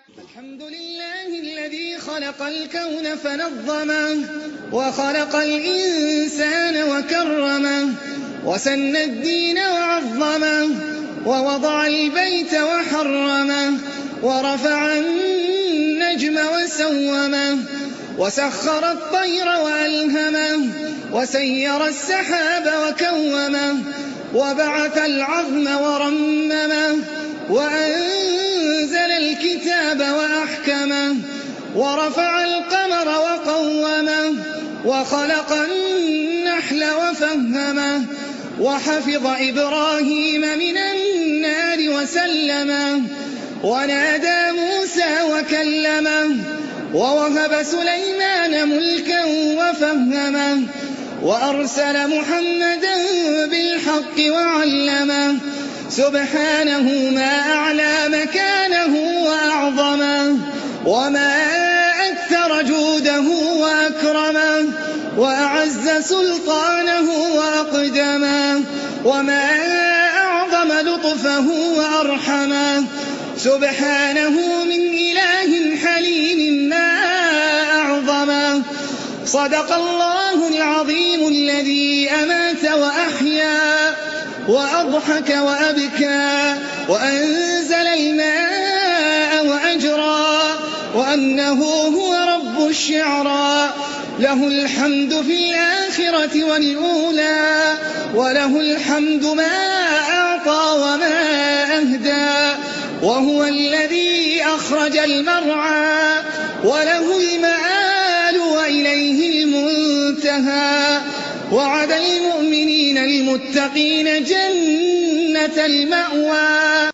الحمد لله الذي خلق الكون فنظمه، وخلق الإنسان وكرمه، وسن الدين وعظمه، ووضع البيت وحرمه، ورفع النجم وسومه، وسخر الطير وألهمه، وسير السحاب وكومه، وبعث العظم ورممه، وأنزل الكتاب وأحكمه، ورفع القمر وقومه، وخلق النحل وفهمه، وحفظ إبراهيم من النار وسلمه، ونادى موسى وكلمه، ووهب سليمان ملكا وفهمه، وأرسل محمدا بالحق وعلمه. سبحانه ما أعلى مكانه وأعظمه، وما أكثر جوده وأكرمه، وأعز سلطانه وأقدمه، وما أعظم لطفه وأرحمه. سبحانه من إله حليم ما أعظمه. صدق الله العظيم الذي أمات وأحيا، وأضحك وأبكى، وأنزل الماء وأجرى، وأنه هو رب الشعرى. له الحمد في الآخرة والأولى، وله الحمد ما أعطى وما أهدى، وهو الذي أخرج المرعى، وله المآل وإليه المنتهى. وعد المؤمنين المتقين جنة المأوى.